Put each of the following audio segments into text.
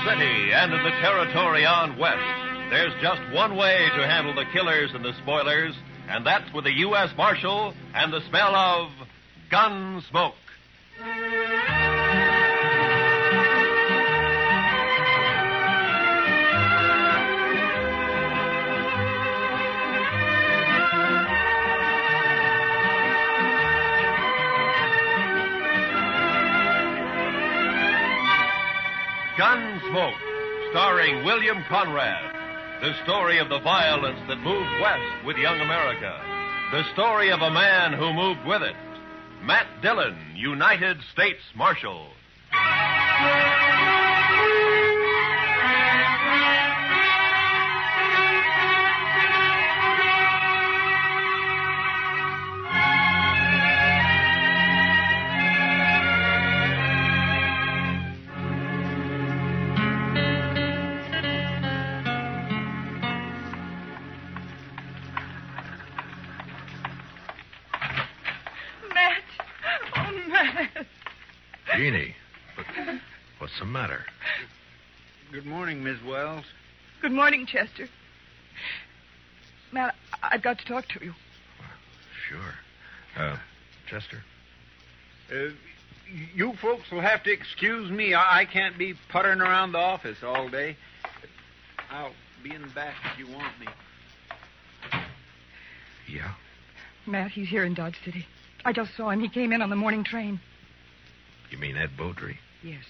City and in the territory on west, there's just one way to handle the killers and the spoilers, and that's with a U.S. Marshal and the smell of gun smoke. Gunsmoke, starring William Conrad. The story of the violence that moved west with young America. The story of a man who moved with it. Matt Dillon, United States Marshal. Jeannie, what's the matter? Good morning, Miss Wells. Good morning, Chester. Matt, I've got to talk to you. Sure. Chester? You folks will have to excuse me. I can't be puttering around the office all day. I'll be in the back if you want me. Yeah? Matt, he's here in Dodge City. I just saw him. He came in on the morning train. You mean Ed Beaudry? Yes.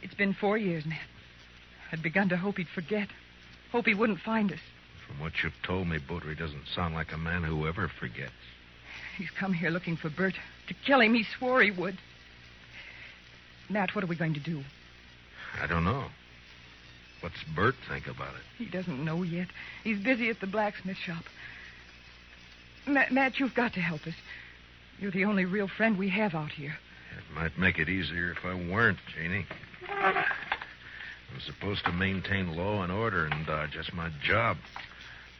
It's been 4 years, Matt. I'd begun to hope he'd forget. Hope he wouldn't find us. From what you've told me, Beaudry doesn't sound like a man who ever forgets. He's come here looking for Bert. To kill him, he swore he would. Matt, what are we going to do? I don't know. What's Bert think about it? He doesn't know yet. He's busy at the blacksmith shop. Matt, you've got to help us. You're the only real friend we have out here. It might make it easier if I weren't, Jeannie. I'm supposed to maintain law and order in Dodge. That's my job.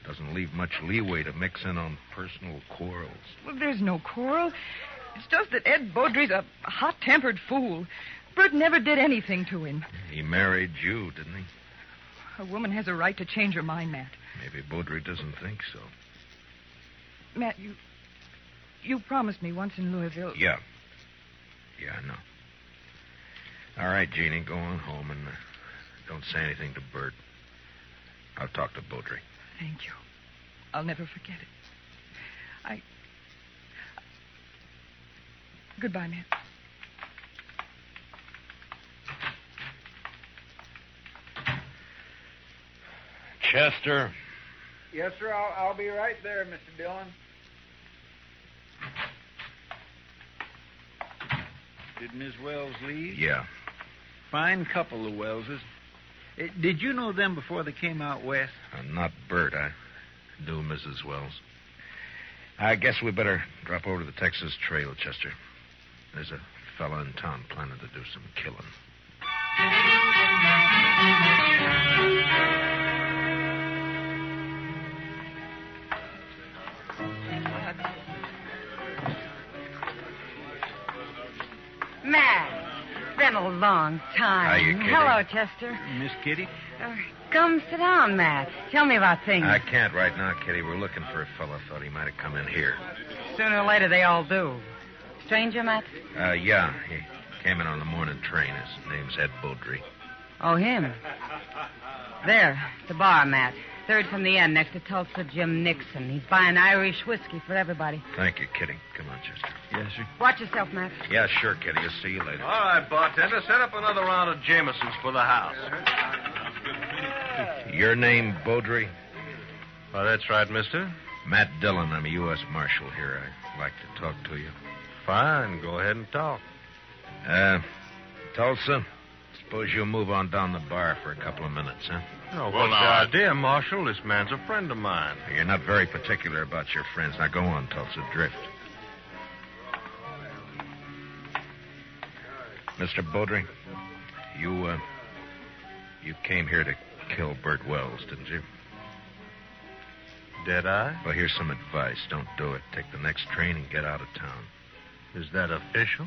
Doesn't leave much leeway to mix in on personal quarrels. Well, there's no quarrel. It's just that Ed Beaudry's a hot-tempered fool. Bert never did anything to him. He married you, didn't he? A woman has a right to change her mind, Matt. Maybe Beaudry doesn't think so. Matt, you promised me once in Louisville. Yeah. Yeah, I know. All right, Jeannie, go on home and don't say anything to Bert. I'll talk to Beaudry. Thank you. I'll never forget it. Goodbye, Matt. Chester. Yes, sir. I'll be right there, Mr. Dillon. Did Miss Wells leave? Yeah. Fine couple, the Wellses. Did you know them before they came out west? Not Bert. I knew Mrs. Wells. I guess we better drop over to the Texas Trail, Chester. There's a fella in town planning to do some killing. Matt, been a long time. Hiya, Kitty. Hello, Chester. Miss Kitty? Come sit down, Matt. Tell me about things. I can't right now, Kitty. We're looking for a fella. Thought he might have come in here. Sooner or later, they all do. Stranger, Matt? Yeah. He came in on the morning train. His name's Ed Beaudry. Oh, him. There, the bar, Matt. Third from the end, next to Tulsa Jim Nixon. He's buying Irish whiskey for everybody. Thank you, Kitty. Come on, Chester. Yes, sir. Watch yourself, Matt. Yeah, sure, Kitty. I'll see you later. All right, bartender, set up another round of Jamesons for the house. Your name, Beaudry? Well, that's right, mister. Matt Dillon. I'm a U.S. Marshal here. I'd like to talk to you. Fine, go ahead and talk. Tulsa, suppose you'll move on down the bar for a couple of minutes, huh? Oh, what's the idea, Marshal? This man's a friend of mine. You're not very particular about your friends. Now go on, Tulsa. Drift. Mr. Beaudry, you came here to kill Bert Wells, didn't you? Did I? Well, here's some advice. Don't do it. Take the next train and get out of town. Is that official?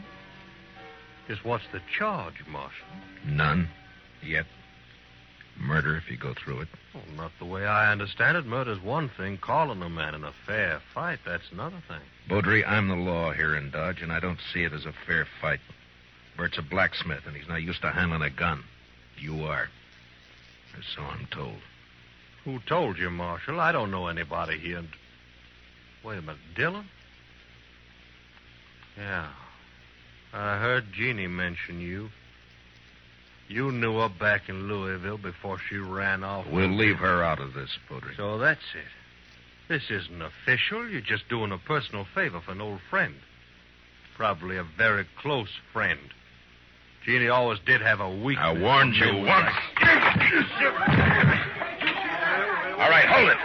Just what's the charge, Marshal? None. Yet, murder if you go through it. Well, not the way I understand it. Murder's one thing. Calling a man in a fair fight, that's another thing. Beaudry, I'm the law here in Dodge, and I don't see it as a fair fight. Bert's a blacksmith, and he's not used to handling a gun. You are. Or so I'm told. Who told you, Marshal? I don't know anybody here. Wait a minute. Dillon? Yeah. I heard Jeannie mention you. You knew her back in Louisville before she ran off. We'll leave her out of this, Beaudry. So that's it. This isn't official. You're just doing a personal favor for an old friend. Probably a very close friend. Jeannie always did have a weakness. I warned you once. All right, hold it.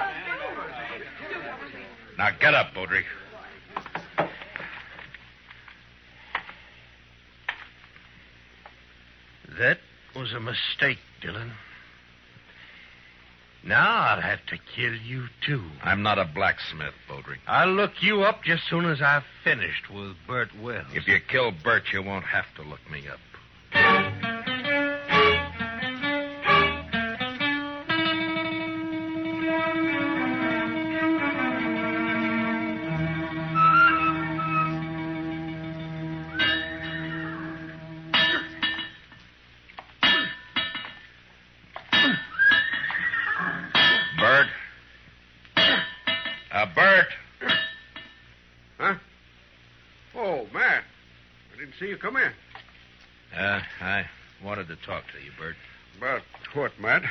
Now get up, Beaudry. That was a mistake, Dillon. Now I'll have to kill you, too. I'm not a blacksmith, Beaudry. I'll look you up just soon as I've finished with Bert Wells. If you kill Bert, you won't have to look me up. Bert? Bert? Huh? Oh, Matt. I didn't see you come in. I wanted to talk to you, Bert. About what, Matt?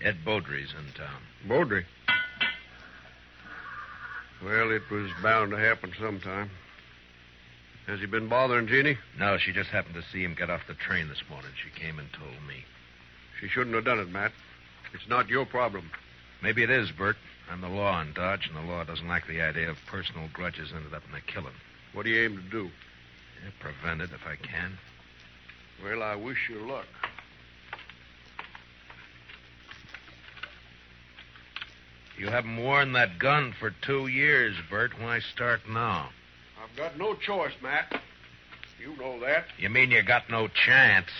Ed Beaudry's in town. Beaudry. Well, it was bound to happen sometime. Has he been bothering Jeannie? No, she just happened to see him get off the train this morning. She came and told me. She shouldn't have done it, Matt. It's not your problem. Maybe it is, Bert. I'm the law in Dodge, and the law doesn't like the idea of personal grudges ended up in a killing. What do you aim to do? Yeah, prevent it if I can. Well, I wish you luck. You haven't worn that gun for 2 years, Bert. Why start now? I've got no choice, Matt. You know that. You mean you got no chance?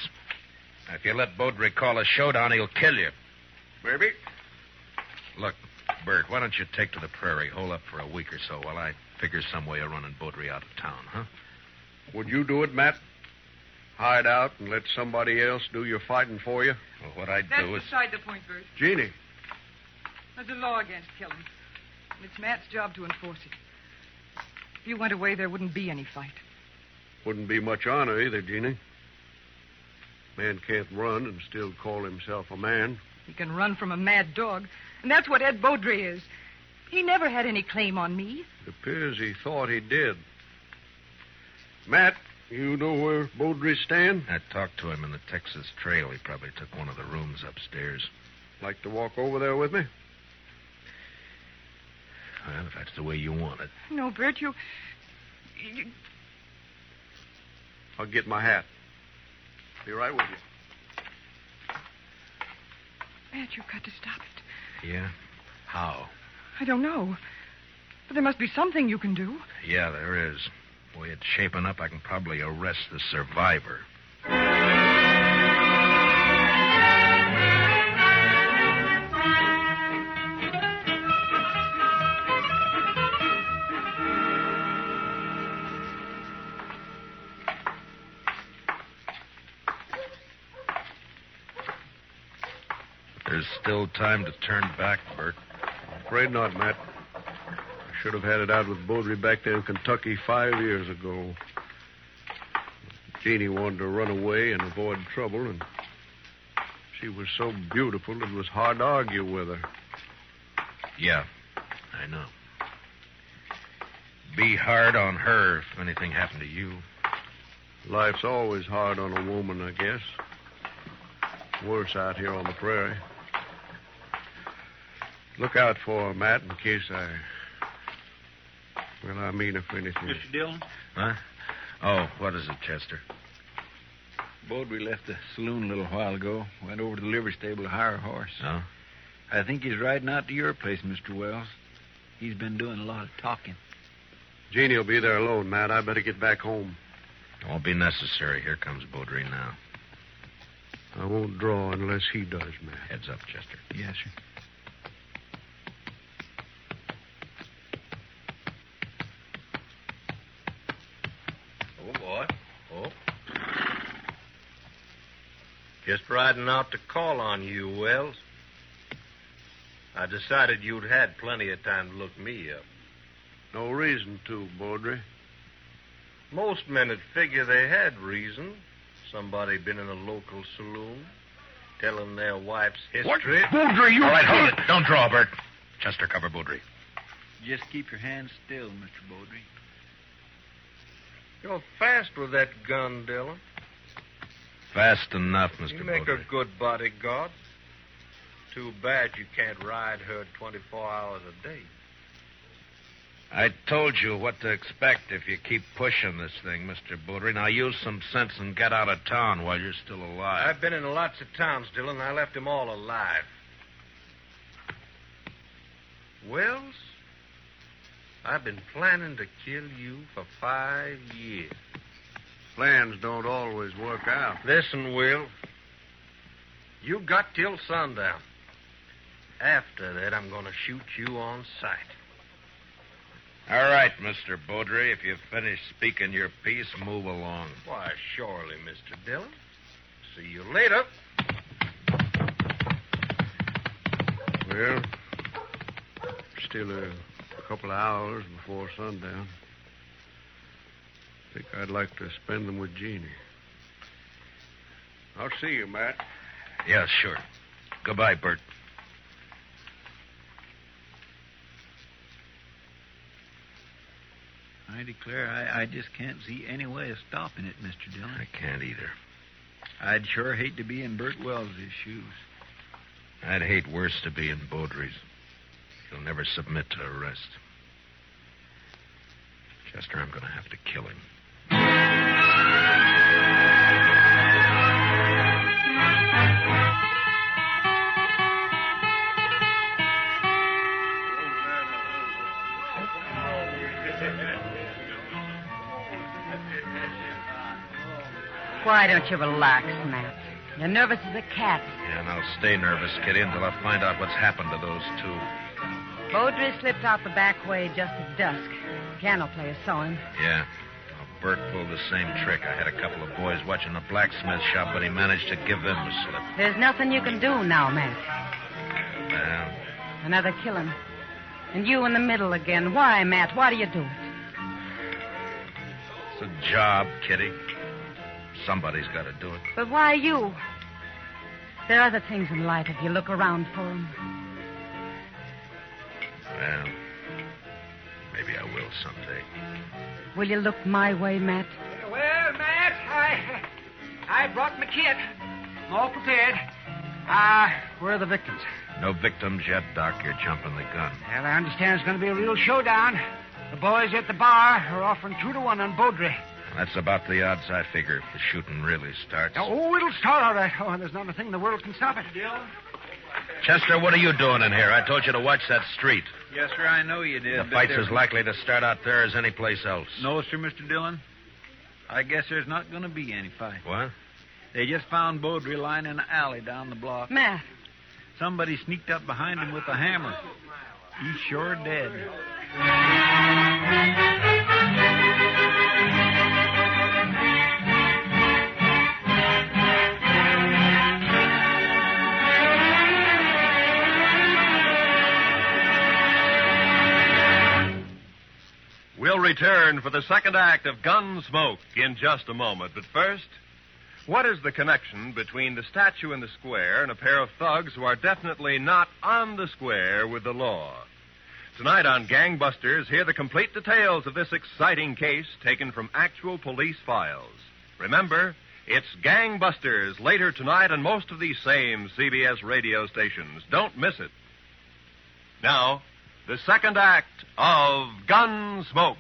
If you let Beaudry call a showdown, he'll kill you. Maybe. Look, Bert, why don't you take to the prairie, hole up for a week or so while I figure some way of running Beaudry out of town, huh? Would you do it, Matt? Hide out and let somebody else do your fighting for you? Well, what I'd That's do is... beside the point, Bert. Jeannie. There's a law against killing. It's Matt's job to enforce it. If you went away, there wouldn't be any fight. Wouldn't be much honor either, Jeannie. Man can't run and still call himself a man. He can run from a mad dog, and that's what Ed Beaudry is. He never had any claim on me. It appears he thought he did. Matt, you know where Beaudry's staying? I talked to him in the Texas Trail. He probably took one of the rooms upstairs. Like to walk over there with me? Well, if that's the way you want it. No, Bert, you... I'll get my hat. Be right with you. Matt, you've got to stop it. Yeah? How? I don't know. But there must be something you can do. Yeah, there is. The way it's shaping up, I can probably arrest the survivor. There's still time to turn back, Bert. Afraid not, Matt. I should have had it out with Beaudry back there in Kentucky 5 years ago. Jeannie wanted to run away and avoid trouble, and she was so beautiful it was hard to argue with her. Yeah, I know. Be hard on her if anything happened to you. Life's always hard on a woman, I guess. Worse out here on the prairie. Look out for her, Matt, in case I... Well, I mean, if anything... Mr. Dillon? Huh? Oh, what is it, Chester? Beaudry left the saloon a little while ago. Went over to the livery stable to hire a horse. Oh? I think he's riding out to your place, Mr. Wells. He's been doing a lot of talking. Jeannie will be there alone, Matt. I better get back home. It won't be necessary. Here comes Beaudry now. I won't draw unless he does, Matt. Heads up, Chester. Yes, sir. Oh, boy. Oh. Just riding out to call on you, Wells. I decided you'd had plenty of time to look me up. No reason to, Baudry. Most men would figure they had reason. Somebody been in a local saloon, telling their wife's history. Baudry, you... All right, hold it. Don't draw, Bert. Chester, cover Baudry. Just keep your hands still, Mr. Baudry. You're fast with that gun, Dillon. Fast enough, Mr. You make Baudry. a good bodyguard. Too bad you can't ride her 24 hours a day. I told you what to expect if you keep pushing this thing, Mr. Baudry. Now use some sense and get out of town while you're still alive. I've been in lots of towns, Dillon. I left them all alive. Wells, I've been planning to kill you for 5 years. Plans don't always work out. Listen, Will. You got till sundown. After that, I'm going to shoot you on sight. All right, Mr. Baudry. If you've finished speaking your piece, move along. Why, surely, Mr. Dillon. See you later. Well, still a couple of hours before sundown. I think I'd like to spend them with Jeannie. I'll see you, Matt. Yeah, sure. Goodbye, Bert. I declare, I just can't see any way of stopping it, Mr. Dillon. I can't either. I'd sure hate to be in Bert Wells' shoes. I'd hate worse to be in Baudry's. He'll never submit to arrest. Chester, I'm going to have to kill him. Why don't you relax, Matt? You're nervous as a cat. Yeah, and I'll stay nervous, Kitty, until I find out what's happened to those two. Baudry slipped out the back way just at dusk. Piano player saw him. Yeah. Well, Bert pulled the same trick. I had a couple of boys watching the blacksmith shop, but he managed to give them the slip. There's nothing you can do now, Matt. Well, Another killing. And you in the middle again. Why, Matt? Why do you do it? it's a job, Kitty. Somebody's got to do it. But why you? There are other things in life if you look around for them. Well, maybe I will someday. Will you look my way, Matt? Well, Matt, I brought my kit. I'm all prepared. Where are the victims? No victims yet, Doc. You're jumping the gun. Well, I understand it's going to be a real showdown. The boys at the bar are offering 2-1 on Baudry. That's about the odds I figure if the shooting really starts. Oh, it'll start all right. Oh, there's not a thing in the world can stop it. Chester, what are you doing in here? I told you to watch that street. Yes, sir, I know you did. The fight's as likely to start out there as any place else. No, sir, Mr. Dillon. I guess there's not going to be any fight. What? They just found Baudry lying in an alley down the block. Matt. Somebody sneaked up behind him with a hammer. He's sure dead. We'll return for the second act of Gunsmoke in just a moment. But first, what is the connection between the statue in the square and a pair of thugs who are definitely not on the square with the law? Tonight on Gangbusters, hear the complete details of this exciting case taken from actual police files. Remember, it's Gangbusters later tonight on most of these same CBS radio stations. Don't miss it. Now, the second act of Gunsmoke.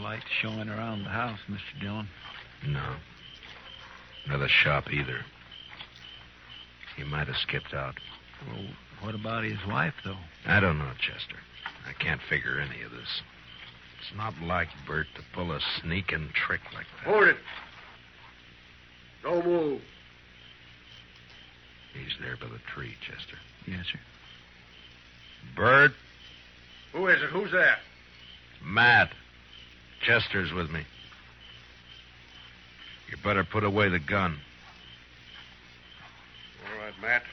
light showing around the house, Mr. Dillon. No. Nor the shop either. He might have skipped out. Well, what about his wife, though? I don't know, Chester. I can't figure any of this. It's not like Bert to pull a sneaking trick like that. Hold it. Don't move. He's there by the tree, Chester. Yes, sir. Bert? Who is it? Who's that? Matt. Chester's with me. You better put away the gun. All right, Matt.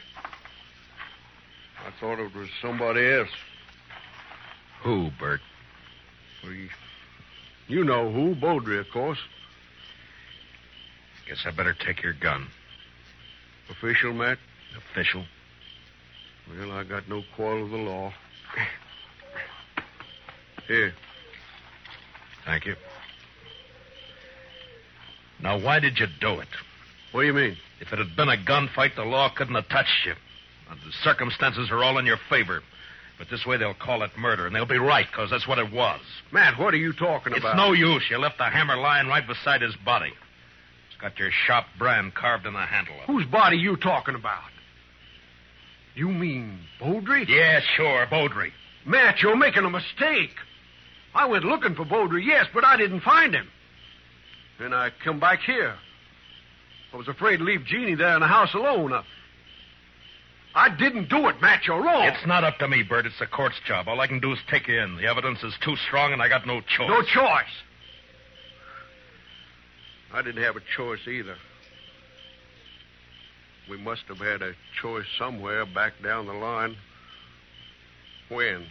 I thought it was somebody else. Who, Bert? Well, you know who. Beaudry, of course. Guess I better take your gun. Official, Matt? Official? Well, I got no quarrel with the law. Here. Thank you. Now, why did you do it? What do you mean? If it had been a gunfight, the law couldn't have touched you. The circumstances are all in your favor. But this way they'll call it murder, and they'll be right, because that's what it was. Matt, what are you talking about? It's no use. You left the hammer lying right beside his body. It's got your shop brand carved in the handle of it. Whose body you talking about? You mean Beaudry? Yeah, sure, Beaudry. Matt, you're making a mistake. I went looking for Beaudry, yes, but I didn't find him. Then I come back here. I was afraid to leave Jeannie there in the house alone. I didn't do it, Matt. You're wrong. It's not up to me, Bert. It's the court's job. All I can do is take you in. The evidence is too strong, and I got no choice. No choice. I didn't have a choice either. We must have had a choice somewhere back down the line. When?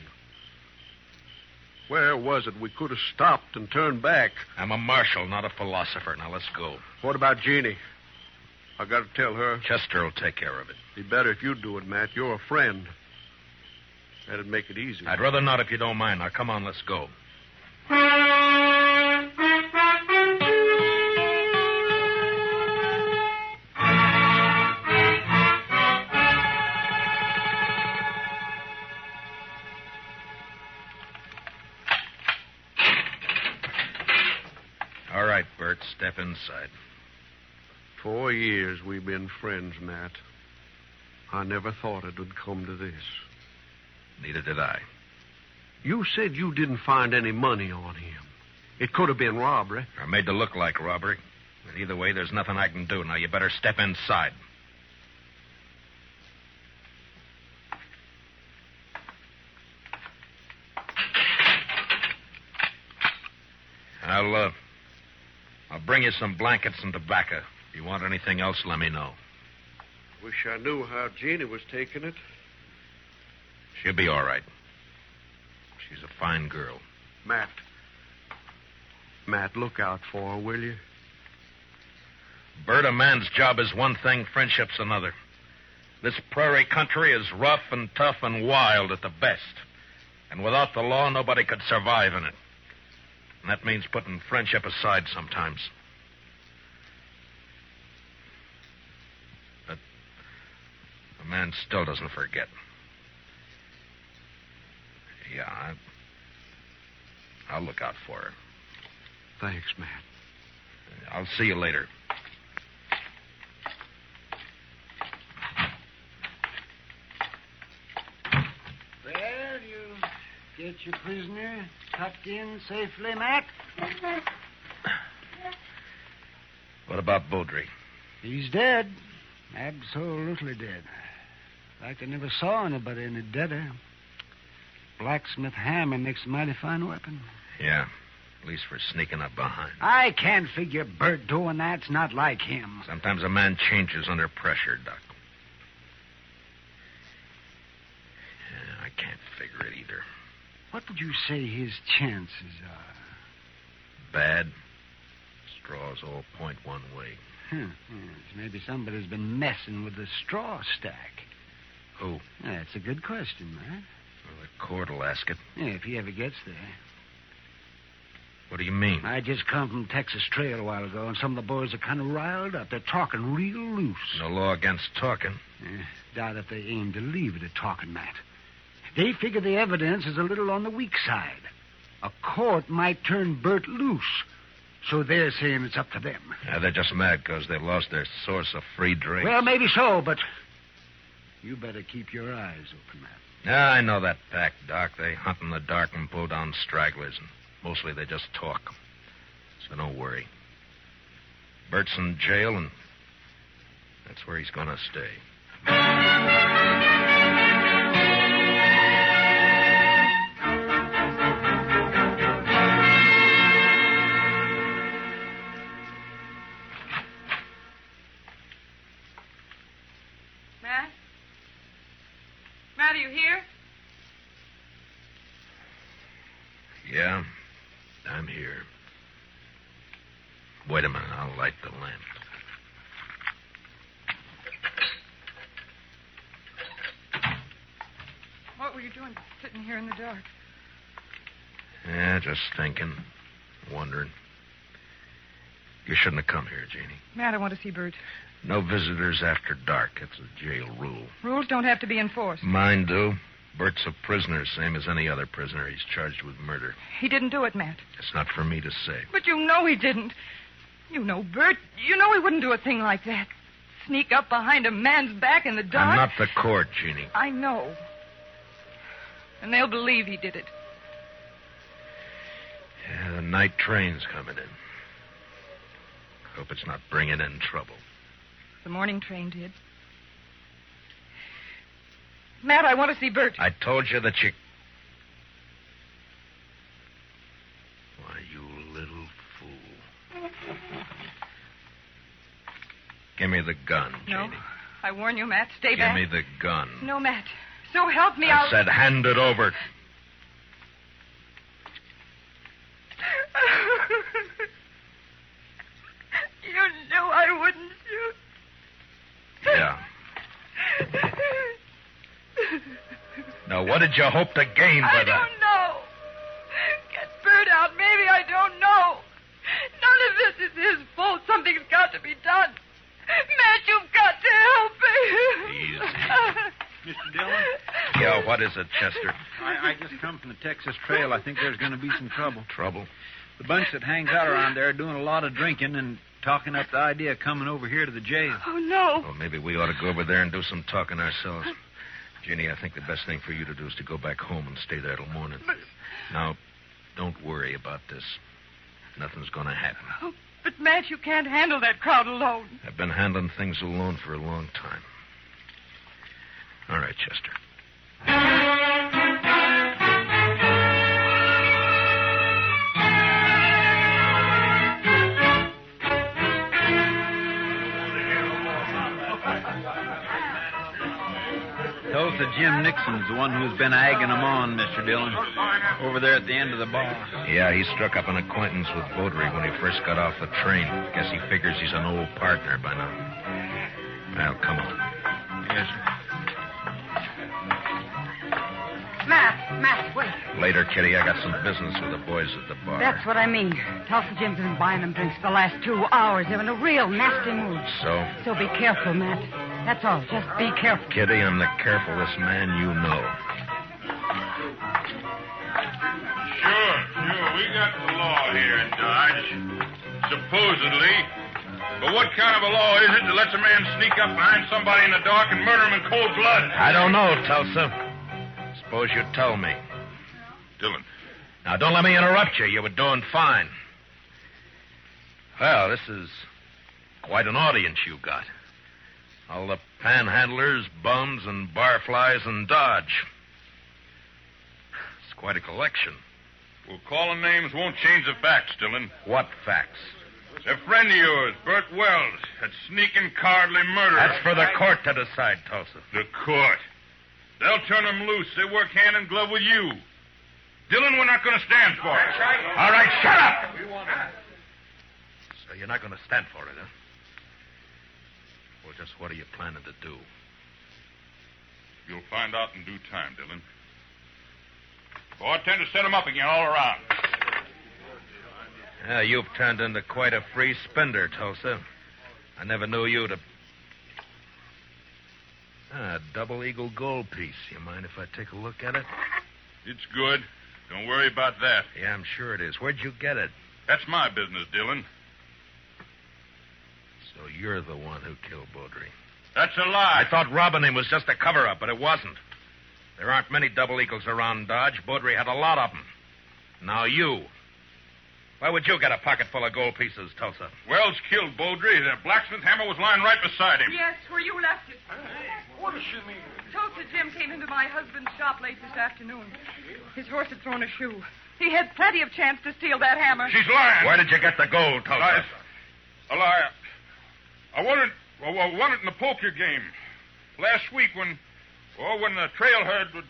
Where was it we could have stopped and turned back? I'm a marshal, not a philosopher. Now, let's go. What about Jeannie? I got to tell her. Chester will take care of it. Be better if you do it, Matt. You're a friend. That'd make it easy. I'd rather not if you don't mind. Now, come on, let's go. All right, Bert, step inside. 4 years we've been friends, Matt. I never thought it would come to this. Neither did I. You said you didn't find any money on him. It could have been robbery. Or made to look like robbery. But either way, there's nothing I can do. Now, you better step inside. I'll bring you some blankets and tobacco. If you want anything else, let me know. Wish I knew how Jeannie was taking it. She'll be all right. She's a fine girl. Matt, look out for her, will you? Bert, a man's job is one thing, friendship's another. This prairie country is rough and tough and wild at the best. And without the law, nobody could survive in it. And that means putting friendship aside sometimes. But a man still doesn't forget. Yeah, I'll look out for her. Thanks, Matt. I'll see you later. Well, you get your prisoner tucked in safely, Matt? What about Beaudry? He's dead. Absolutely dead. Like I never saw anybody any deader. Blacksmith hammer makes a mighty fine weapon. Yeah, at least for sneaking up behind. I can't figure Bert doing that's not like him. Sometimes a man changes under pressure, Doc. Yeah, I can't figure it either. What would you say his chances are? Bad. Straws all point one way. Yes, maybe somebody's been messing with the straw stack. Who? That's a good question, Matt. Well, the court will ask it. Yeah, if he ever gets there. What do you mean? I just come from Texas Trail a while ago, and some of the boys are kind of riled up. They're talking real loose. No law against talking. Doubt if they aim to leave it at talking, Matt. They figure the evidence is a little on the weak side. A court might turn Bert loose. So they're saying it's up to them. Yeah, they're just mad because they lost their source of free drinks. Well, maybe so, but you better keep your eyes open, Matt. Yeah, I know that pack, Doc. They hunt in the dark and blow down stragglers, and mostly they just talk. So don't worry. Bert's in jail, and that's where he's going to stay. Matt? Matt, are you here? Yeah, I'm here. Wait a minute, I'll light the lamp. What were you doing sitting here in the dark? Yeah, just thinking, wondering. You shouldn't have come here, Jeannie. Matt, I want to see Bert. No visitors after dark. It's a jail rule. Rules don't have to be enforced. Mine do. Bert's a prisoner, same as any other prisoner. He's charged with murder. He didn't do it, Matt. It's not for me to say. But you know he didn't. You know Bert. You know he wouldn't do a thing like that. Sneak up behind a man's back in the dark. I'm not the court, Jeannie. I know. And they'll believe he did it. Yeah, the night train's coming in. Hope it's not bringing in trouble. The morning train did. Matt, I want to see Bert. I told you that you... Why, you little fool. Give me the gun, No. Janie. I warn you, Matt. Stay Give back. me the gun. No, Matt. So help me, I said hand it over. You knew I wouldn't shoot. Yeah. Now, what did you hope to gain by I that? don't know. Get Bert out. Maybe I don't know. None of this is his fault. Something's got to be done. Matt, you've got to help me. Easy. Mr. Dillon? Yeah, what is it, Chester? I just come from the Texas Trail. I think there's going to be some trouble. Trouble? The bunch that hangs out around there are doing a lot of drinking and talking up the idea of coming over here to the jail. Oh, no. Well, maybe we ought to go over there and do some talking ourselves. Jeannie, I think the best thing for you to do is to go back home and stay there till morning. Now, don't worry about this. Nothing's going to happen. Oh, but, Matt, you can't handle that crowd alone. I've been handling things alone for a long time. All right, Chester. Tulsa Jim Nixon's the one who's been egging them on, Mr. Dillon. Over there at the end of the bar. Yeah, he struck up an acquaintance with Beaudry when he first got off the train. Guess he figures he's an old partner by now. Well, come on. Yes, sir. Matt, wait. Later, Kitty, I got some business with the boys at the bar. That's what I mean. Tulsa Jim's been buying them drinks for the last 2 hours. They're in a real nasty mood. So? So be careful, Matt. That's all. Just be careful. Kitty, I'm the carefulest man you know. Sure. We got the law here in Dodge. Supposedly. But what kind of a law is it that lets a man sneak up behind somebody in the dark and murder him in cold blood? I don't know, Tulsa. Suppose you tell me. Dillon. Now, don't let me interrupt you. You were doing fine. Well, this is quite an audience you got. All the panhandlers, bums, and barflies in Dodge. It's quite a collection. Well, calling names won't change the facts, Dillon. What facts? A friend of yours, Bert Wells, that sneaking, cowardly murderer. That's for the court to decide, Tulsa. The court. They'll turn him loose. They work hand in glove with you. Dillon, we're not going to stand for it. All right, shut up! So you're not going to stand for it, huh? Well, just what are you planning to do? You'll find out in due time, Dillon. Oh, I tend to set him up again all around. Yeah, you've turned into quite a free spender, Tulsa. I never knew you to... A double eagle gold piece. You mind if I take a look at it? It's good. Don't worry about that. Yeah, I'm sure it is. Where'd you get it? That's my business, Dillon. So you're the one who killed Baudry. That's a lie. I thought robbing him was just a cover-up, but it wasn't. There aren't many double eagles around Dodge. Baudry had a lot of them. Now you. Why would you get a pocket full of gold pieces, Tulsa? Wells killed Baudry. The blacksmith hammer was lying right beside him. Yes, where you left it. What does she mean? Tulsa Jim came into my husband's shop late this afternoon. His horse had thrown a shoe. He had plenty of chance to steal that hammer. She's lying. Where did you get the gold, Tulsa? A lie. I won it in the poker game last week when the trail herd would...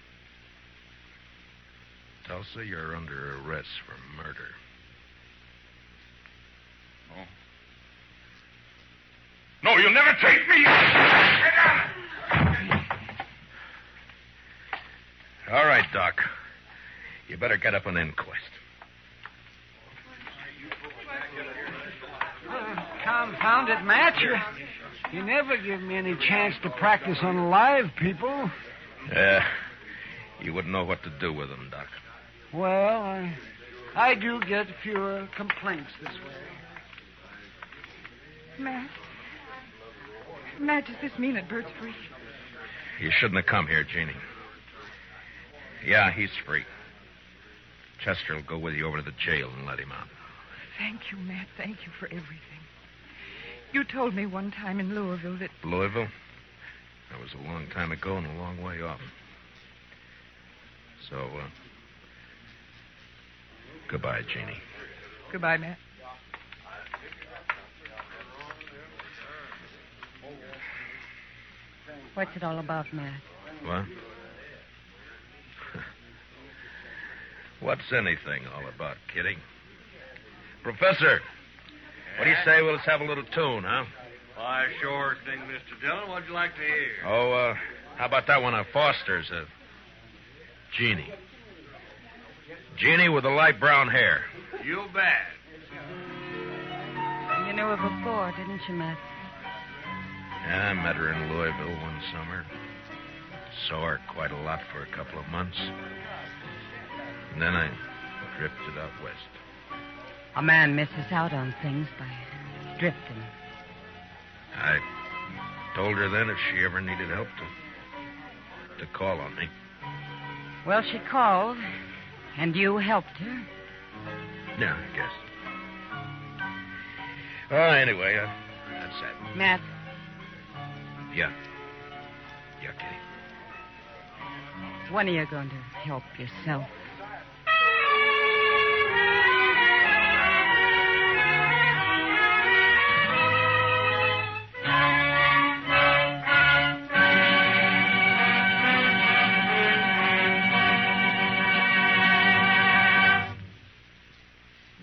Tulsa, you're under arrest for murder. Oh. No, you'll never take me. All right, Doc. You better get up an inquest. Confound it, Matt. You never give me any chance to practice on live people. You wouldn't know what to do with them, Doc. Well, I do get fewer complaints this way. Matt, does this mean that Bert's free? You shouldn't have come here, Jeannie. Yeah, he's free. Chester will go with you over to the jail and let him out. Thank you, Matt. Thank you for everything. You told me one time in Louisville that... Louisville? That was a long time ago and a long way off. So, goodbye, Jeannie. Goodbye, Matt. What's it all about, Matt? What? What's anything all about, Kitty? Professor, what do you say we'll just have a little tune, huh? Why, sure thing, Mr. Dillon. What'd you like to hear? Oh, how about that one of Foster's, Jeannie. Jeannie with the light brown hair. You bet. You knew her before, didn't you, Matt? Yeah, I met her in Louisville one summer. Saw her quite a lot for a couple of months. And then I drifted out west. A man misses out on things by drifting. I told her then if she ever needed help to call on me. Well, she called, and you helped her. Yeah, I guess. Oh, anyway, that's that. Matt. Yeah. Yeah, Kitty. When are you going to help yourself?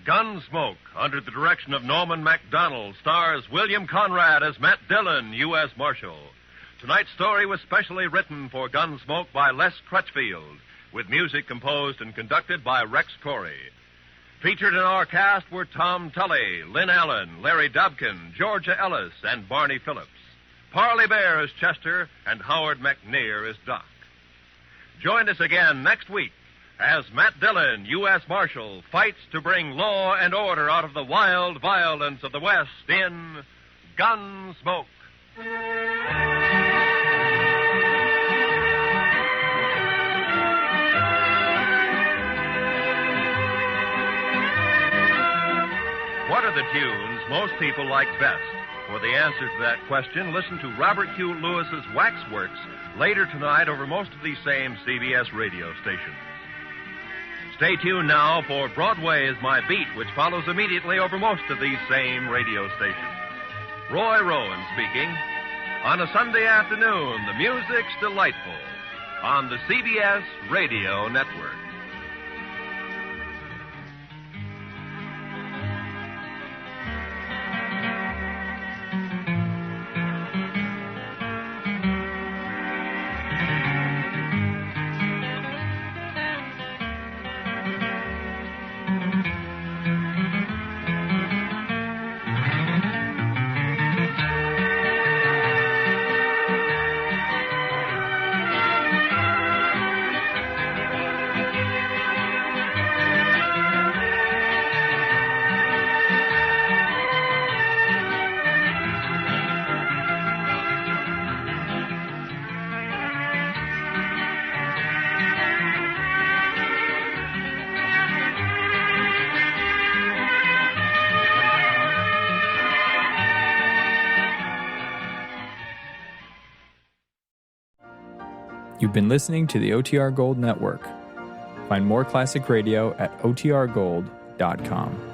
Gunsmoke, under the direction of Norman MacDonald, stars William Conrad as Matt Dillon, U.S. Marshal. Tonight's story was specially written for Gunsmoke by Les Crutchfield, with music composed and conducted by Rex Corey. Featured in our cast were Tom Tully, Lynn Allen, Larry Dobkin, Georgia Ellis, and Barney Phillips. Parley Bear as Chester, and Howard McNear as Doc. Join us again next week as Matt Dillon, U.S. Marshal, fights to bring law and order out of the wild violence of the West in Gunsmoke. What are the tunes most people like best? For the answer to that question, listen to Robert Q. Lewis's Waxworks later tonight over most of these same CBS radio stations. Stay tuned now for Broadway is My Beat, which follows immediately over most of these same radio stations. Roy Rowan speaking. On a Sunday afternoon, the music's delightful on the CBS Radio Network. You've been listening to the OTR Gold Network. Find more classic radio at otrgold.com.